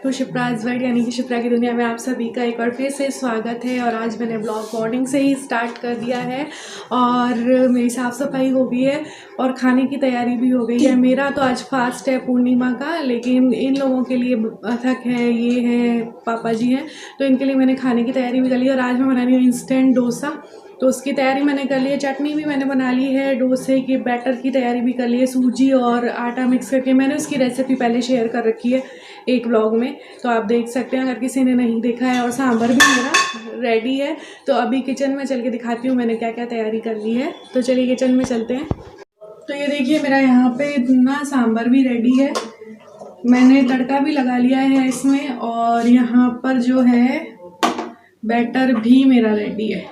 To Shipra's world यानी कि शिप्रा की दुनिया में आप सभी का एक बार फिर से स्वागत है। और आज मैंने ब्लॉग मॉर्निंग से ही स्टार्ट कर दिया है और मेरी साफ़ सफाई हो गई है और खाने की तैयारी भी हो गई है। मेरा तो आज फास्ट है पूर्णिमा का, लेकिन इन लोगों के लिए अथक है, ये है, पापा जी हैं, तो इनके लिए मैंने खाने की तैयारी भी कर ली। और आज मैं बना रही हूँ इंस्टेंट डोसा, तो उसकी तैयारी मैंने कर ली है। चटनी भी मैंने बना ली है, डोसे के बैटर की तैयारी भी कर ली है। सूजी और आटा मिक्स करके मैंने उसकी रेसिपी पहले शेयर कर रखी है एक व्लॉग में, तो आप देख सकते हैं अगर किसी ने नहीं देखा है। और सांभर भी मेरा रेडी है, तो अभी किचन में चल के दिखाती हूँ मैंने क्या क्या तैयारी कर ली है। तो चलिए किचन में चलते हैं। तो ये देखिए मेरा यहाँ पे ना सांभर भी रेडी है, मैंने तड़का भी लगा लिया है इसमें, और यहाँ पर जो है बैटर भी मेरा रेडी है।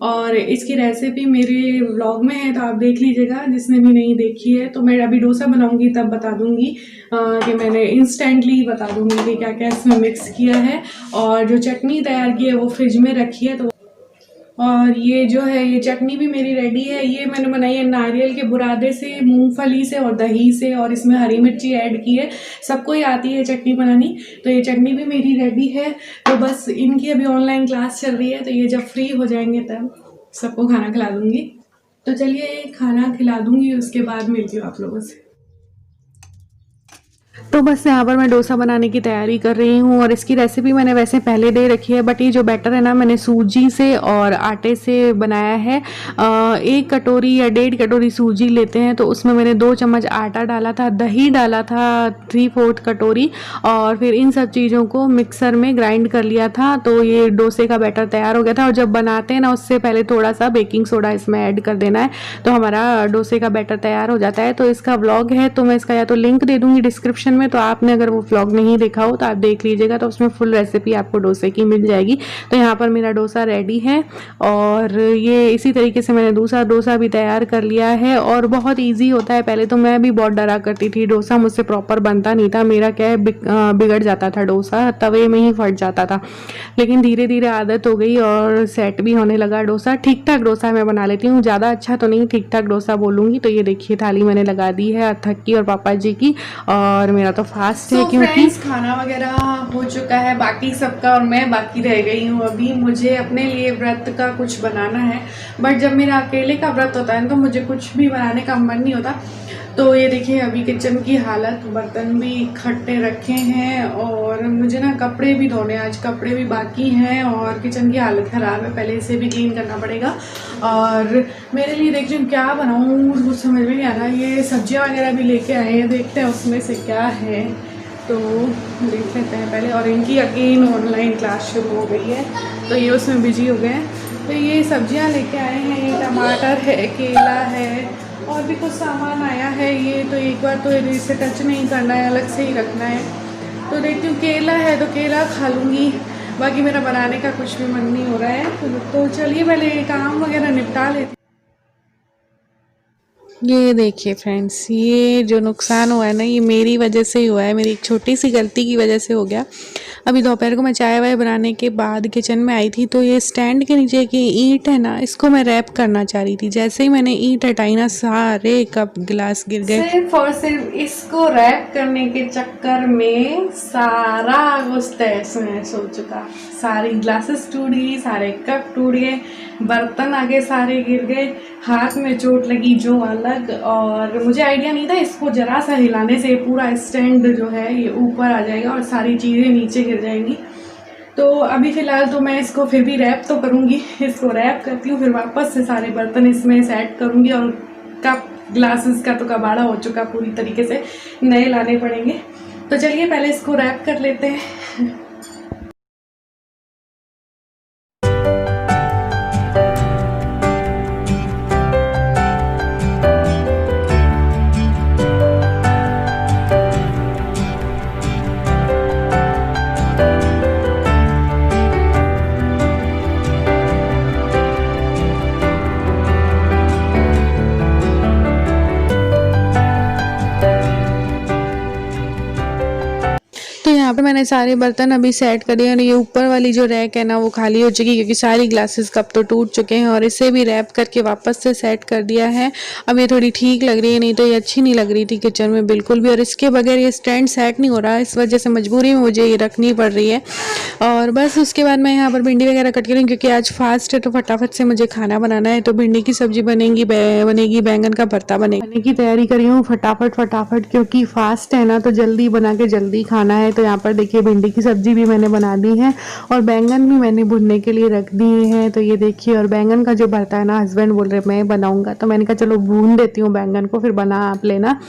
और इसकी रेसिपी मेरे व्लॉग में है, तो आप देख लीजिएगा जिसने भी नहीं देखी है। तो मैं अभी डोसा बनाऊंगी तब बता दूंगी कि मैंने इंस्टेंटली बता दूंगी कि क्या क्या इसमें मिक्स किया है। और जो चटनी तैयार की है वो फ्रिज में रखी है। तो और ये जो है ये चटनी भी मेरी रेडी है। ये मैंने बनाई है नारियल के बुरादे से, मूंगफली से और दही से, और इसमें हरी मिर्ची ऐड की है। सबको ही आती है चटनी बनानी, तो ये चटनी भी मेरी रेडी है। तो बस इनकी अभी ऑनलाइन क्लास चल रही है, तो ये जब फ्री हो जाएंगे तब सबको खाना खिला दूंगी। तो चलिए खाना खिला दूंगी, उसके बाद मिलती हूँ आप लोगों से। तो बस यहाँ पर मैं डोसा बनाने की तैयारी कर रही हूँ, और इसकी रेसिपी मैंने वैसे पहले दे रखी है, बट ये जो बैटर है ना मैंने सूजी से और आटे से बनाया है। 1 कटोरी या 1.5 कटोरी सूजी लेते हैं, तो उसमें मैंने 2 चम्मच आटा डाला था, दही डाला था 3/4 कटोरी, और फिर इन सब चीज़ों को मिक्सर में ग्राइंड कर लिया था। तो ये डोसे का बैटर तैयार हो गया था। और जब बनाते हैं ना उससे पहले थोड़ा सा बेकिंग सोडा इसमें ऐड कर देना है, तो हमारा डोसे का बैटर तैयार हो जाता है। तो इसका व्लॉग है, तो मैं इसका या तो लिंक दे दूँगी डिस्क्रिप्शन में, तो आपने अगर वो व्लॉग नहीं देखा हो तो आप देख लीजिएगा, तो उसमें फुल रेसिपी आपको डोसे की मिल जाएगी। तो यहाँ पर मेरा डोसा रेडी है, और ये इसी तरीके से मैंने दूसरा डोसा भी तैयार कर लिया है। और बहुत इजी होता है। पहले तो मैं भी बहुत डरा करती थी, डोसा मुझसे प्रॉपर बनता नहीं था, मेरा क्या है बिगड़ जाता था, डोसा तवे में ही फट जाता था। लेकिन धीरे धीरे आदत हो गई और सेट भी होने लगा डोसा। ठीक ठाक डोसा मैं बना लेती हूँ, ज़्यादा अच्छा तो नहीं, ठीक ठाक डोसा बोलूँगी। तो ये देखिए थाली मैंने लगा दी है अथक की और पापा जी की, और मेरा तो फास्ट है क्योंकि खाना वगैरह हो चुका है बाकी सबका, और मैं बाकी रह गई हूँ। अभी मुझे अपने लिए व्रत का कुछ बनाना है, बट जब मेरा अकेले का व्रत होता है तो मुझे कुछ भी बनाने का मन नहीं होता। तो ये देखिए अभी किचन की हालत, बर्तन भी इकट्ठे रखे हैं, और मुझे ना कपड़े भी धोने, आज कपड़े भी बाकी हैं, और किचन की हालत ख़राब है, पहले इसे भी क्लीन करना पड़ेगा। और मेरे लिए देख रही हूँ क्या बनाऊँ, कुछ समझ में नहीं आ रहा। ये सब्जियाँ वगैरह भी लेके आए हैं, देखते हैं उसमें से क्या है, तो देख लेते हैं पहले। और इनकी अगेन ऑनलाइन क्लास शुरू हो गई है, तो ये उसमें बिजी हो गए हैं। तो ये सब्जियां लेके आए हैं, ये टमाटर है, केला है, और भी कुछ सामान आया है। ये तो एक बार तो इसे टच नहीं करना है, अलग से ही रखना है। तो देखती हूँ, केला है तो केला खा लूँगी, बाकी मेरा बनाने का कुछ भी मन नहीं हो रहा है। तो चलिए पहले काम वगैरह निपटा लेती। ये देखिए फ्रेंड्स, ये जो नुकसान हुआ है ना, ये मेरी वजह से ही हुआ है, मेरी एक छोटी सी गलती की वजह से हो गया। अभी दोपहर को मैं चाय वाय बनाने के बाद किचन में आई थी, तो ये स्टैंड के नीचे की ईंट है ना, इसको मैं रैप करना चाह रही थी। जैसे ही मैंने ईंट हटाई ना, सारे कप गिलास गिर गए। सिर्फ और सिर्फ इसको रैप करने के चक्कर में सारा कुछ तहस नहस हो चुका। सारी ग्लासेस टूट गई, सारे कप टूट गए, बर्तन आगे सारे गिर गए, हाथ में चोट लगी जो अलग। और मुझे आइडिया नहीं था, इसको जरा सा हिलाने से पूरा स्टैंड जो है ये ऊपर आ जाएगा और सारी चीज़ें नीचे गिर जाएंगी। तो अभी फ़िलहाल तो मैं इसको फिर भी रैप तो करूँगी, इसको रैप करती हूँ, फिर वापस से सारे बर्तन इसमें सेट करूँगी। और कप ग्लासेस का तो कबाड़ा हो चुका पूरी तरीके से, नए लाने पड़ेंगे। तो चलिए पहले इसको रैप कर लेते हैं। यहाँ पे मैंने मैंने सारे बर्तन अभी सेट कर दिए और ये ऊपर वाली जो रैक है ना वो खाली हो चुकी क्योंकि सारी ग्लासेस कप तो टूट चुके हैं और इसे भी रैप करके वापस से सेट कर दिया है। अब ये थोड़ी ठीक लग रही है, नहीं तो ये अच्छी नहीं लग रही थी किचन में बिल्कुल भी। और इसके बगैर ये स्टैंड सेट नहीं हो रहा है, इस वजह से मजबूरी में मुझे ये रखनी पड़ रही है। और बस उसके बाद मैं यहाँ पर भिंडी वगैरह कट करूँ क्योंकि आज फास्ट है तो फटाफट से मुझे खाना बनाना है। तो भिंडी की सब्जी बनेगी, बनेगी बैंगन का भरता बनने की तैयारी करी हूँ फटाफट क्योंकि फास्ट है ना तो जल्दी बना के जल्दी खाना है। तो यहाँ पर देखिए भिंडी की सब्जी भी मैंने बना दी है और बैंगन भी मैंने भुनने के लिए रख दिए हैं। तो ये देखिए, और बैंगन का जो भरता है ना हस्बैंड बोल रहे मैं बनाऊंगा, तो मैंने कहा चलो भून देती हूँ बैंगन को, फिर बना आप लेना।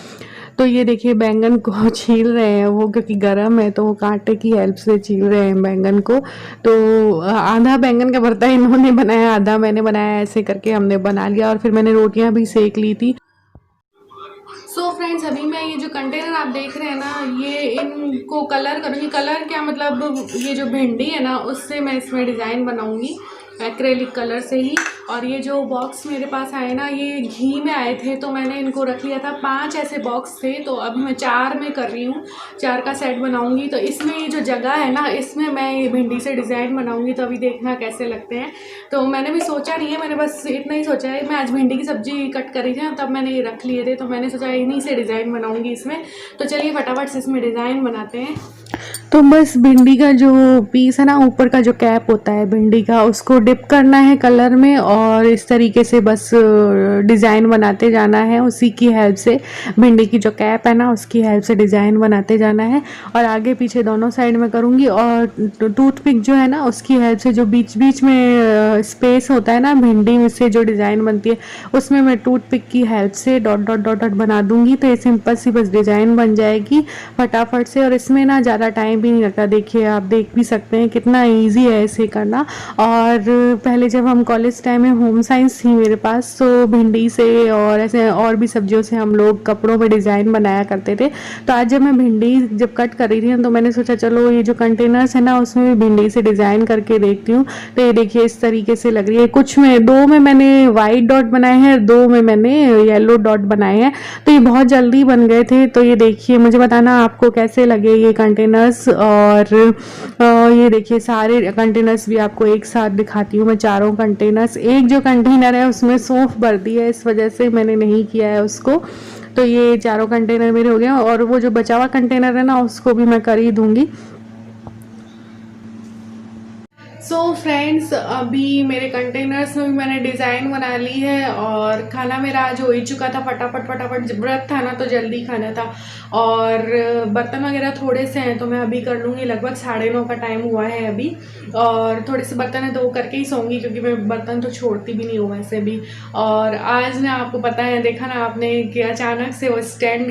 तो ये देखिए बैंगन को छील रहे हैं वो, क्योंकि गर्म है तो वो कांटे की हेल्प से छील रहे हैं बैंगन को। तो आधा बैंगन का भरता इन्होंने बनाया, आधा मैंने बनाया, ऐसे करके हमने बना लिया। और फिर मैंने रोटियां भी सेक ली थी। सो फ्रेंड्स, अभी मैं ये जो कंटेनर आप देख रहे हैं ना, ये इनको कलर करूँगी। कलर क्या मतलब, ये जो भिंडी है ना उससे मैं इसमें डिज़ाइन बनाऊँगी एक्रेलिक कलर से ही। और ये जो बॉक्स मेरे पास आए ना, ये घी में आए थे तो मैंने इनको रख लिया था। 5 ऐसे बॉक्स थे तो अभी मैं 4 में कर रही हूँ, 4 का सेट बनाऊँगी। तो इसमें ये जो जगह है ना, इसमें मैं ये भिंडी से डिज़ाइन बनाऊँगी, तो अभी देखना कैसे लगते हैं। तो मैंने भी सोचा नहीं है, मैंने बस इतना ही सोचा है। मैं आज भिंडी की सब्ज़ी कट करी थी तब मैंने ये रख लिए थे, तो मैंने सोचा इन्हीं से डिज़ाइन बनाऊँगी इसमें। तो चलिए फटाफट से इसमें डिज़ाइन बनाते हैं। तो बस भिंडी का जो पीस है ना, ऊपर का जो कैप होता है भिंडी का, उसको डिप करना है कलर में और इस तरीके से बस डिज़ाइन बनाते जाना है। उसी की हेल्प से, भिंडी की जो कैप है ना उसकी हेल्प से डिज़ाइन बनाते जाना है। और आगे पीछे दोनों साइड में करूँगी। और टूथपिक जो है ना उसकी हेल्प से, जो बीच बीच में स्पेस होता है ना भिंडी में से जो डिज़ाइन बनती है, उसमें मैं टूथपिक की हेल्प से डॉट डॉट डॉट डॉट बना दूँगी। तो ये सिंपल सी बस डिज़ाइन बन जाएगी फटाफट से। और इसमें ना ज़्यादा टाइम भी नहीं लगता। देखिए आप देख भी सकते हैं कितना इजी है इसे करना। और पहले जब हम कॉलेज टाइम में होम साइंस थी मेरे पास, तो भिंडी से और ऐसे और भी सब्जियों से हम लोग कपड़ों पे डिज़ाइन बनाया करते थे। तो आज जब मैं भिंडी जब कट कर रही थी तो मैंने सोचा चलो ये जो कंटेनर्स है ना उसमें भी भिंडी से डिज़ाइन करके देखती हूँ। तो ये देखिए इस तरीके से लग रही है। कुछ में 2 में मैंने वाइट डॉट बनाए हैं, 2 में मैंने येलो डॉट बनाए हैं। तो ये बहुत जल्दी बन गए थे। तो ये देखिए, मुझे बताना आपको कैसे लगे ये कंटेनर्स। और ये देखिए सारे कंटेनर्स भी आपको एक साथ दिखाती हूँ मैं, चारों कंटेनर्स। एक जो कंटेनर है उसमें सौंफ भर दी है, इस वजह से मैंने नहीं किया है उसको। तो ये चारों कंटेनर मेरे हो गए। और वो जो बचा हुआ कंटेनर है ना उसको भी मैं कर ही दूँगी। सो फ्रेंड्स, अभी मेरे कंटेनर्स में भी मैंने डिज़ाइन बना ली है और खाना मेरा आज हो ही चुका था। फटाफट व्रत था ना तो जल्दी खाना था। और बर्तन वगैरह थोड़े से हैं तो मैं अभी कर लूँगी। लगभग 9:30 का टाइम हुआ है अभी। और थोड़े से बर्तन है तो वो करके ही सोऊंगी, क्योंकि मैं बर्तन तो छोड़ती भी नहीं हूँ वैसे भी। और आज ना आपको पता है, देखा ना आपने कि अचानक से वो स्टैंड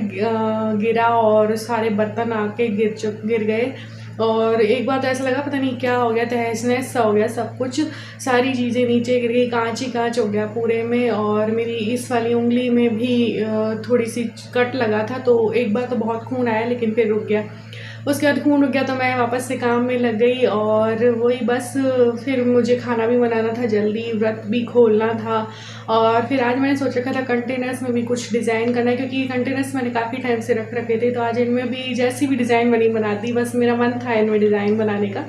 गिरा और सारे बर्तन आके गिर गए। और एक बार तो ऐसा लगा पता नहीं क्या हो गया, तहस नहस सा हो गया सब कुछ। सारी चीज़ें नीचे गिर गई, कांच ही कांच हो गया पूरे में। और मेरी इस वाली उंगली में भी थोड़ी सी कट लगा था, तो एक बार तो बहुत खून आया लेकिन फिर रुक गया। उसके बाद खून रुक गया तो मैं वापस से काम में लग गई। और वही बस, फिर मुझे खाना भी बनाना था जल्दी, व्रत भी खोलना था। और फिर आज मैंने सोच रखा था कंटेनर्स में भी कुछ डिज़ाइन करना है, क्योंकि ये कंटेनर्स मैंने काफ़ी टाइम से रख रखे थे। तो आज इनमें भी जैसी भी डिज़ाइन बनी बनाती, बस मेरा मन था इनमें डिज़ाइन बनाने का।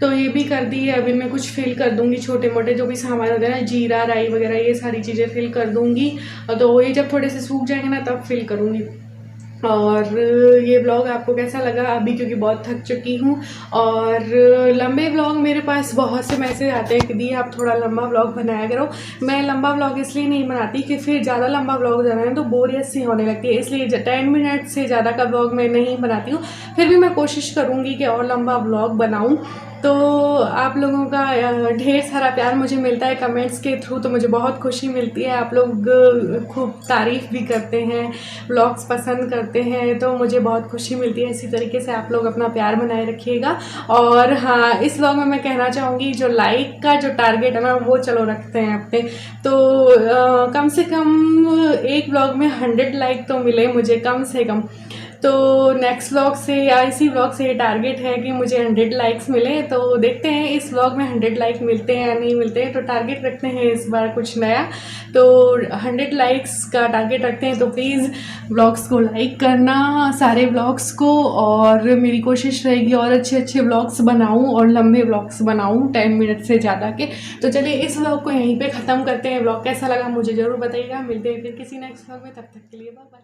तो ये भी कर दी है। अभी मैं कुछ फिल कर दूंगी, छोटे मोटे जो भी सामान होते हैं ना, जीरा राई वगैरह, ये सारी चीज़ें फिल कर दूंगी। तो ये जब थोड़े से सूख जाएंगे ना तब फिल करूँगी। और ये ब्लॉग आपको कैसा लगा अभी, क्योंकि बहुत थक चुकी हूँ। और लंबे ब्लॉग मेरे पास बहुत से मैसेज आते हैं कि दी आप थोड़ा लंबा ब्लॉग बनाया करो। मैं लंबा ब्लॉग इसलिए नहीं बनाती कि फिर ज़्यादा लंबा ब्लॉग हो जाना है तो बोरियत सी होने लगती है, इसलिए 10 मिनट से ज़्यादा का ब्लॉग मैं नहीं बनाती हूँ। फिर भी मैं कोशिश करूँगी कि और लंबा ब्लॉग बनाऊँ। तो आप लोगों का ढेर सारा प्यार मुझे मिलता है कमेंट्स के थ्रू, तो मुझे बहुत खुशी मिलती है। आप लोग खूब तारीफ़ भी करते हैं, व्लॉग्स पसंद करते हैं, तो मुझे बहुत खुशी मिलती है। इसी तरीके से आप लोग अपना प्यार बनाए रखिएगा। और हाँ, इस व्लॉग में मैं कहना चाहूँगी जो लाइक का जो टारगेट है ना वो चलो रखते हैं अपने। तो कम से कम एक व्लॉग में 100 लाइक तो मिले मुझे, कम से कम। तो नेक्स्ट व्लॉग से या इसी व्लॉग से टारगेट है कि मुझे 100 लाइक्स मिले। तो देखते हैं इस व्लॉग में 100 लाइक मिलते हैं या नहीं मिलते हैं। तो टारगेट रखते हैं इस बार कुछ नया, तो 100 लाइक्स का टारगेट रखते हैं। तो प्लीज़ व्लॉग्स को लाइक करना, सारे व्लॉग्स को, और मेरी कोशिश रहेगी और अच्छे अच्छे व्लॉग्स बनाऊं और लंबे व्लॉग्स बनाऊं 10 मिनट से ज़्यादा के। तो चलिए इस व्लॉग को यहीं पे ख़त्म करते हैं। व्लॉग कैसा लगा मुझे ज़रूर बताइएगा। मिलते हैं फिर किसी नेक्स्ट व्लॉग में, तब तक के लिए बाय बाय।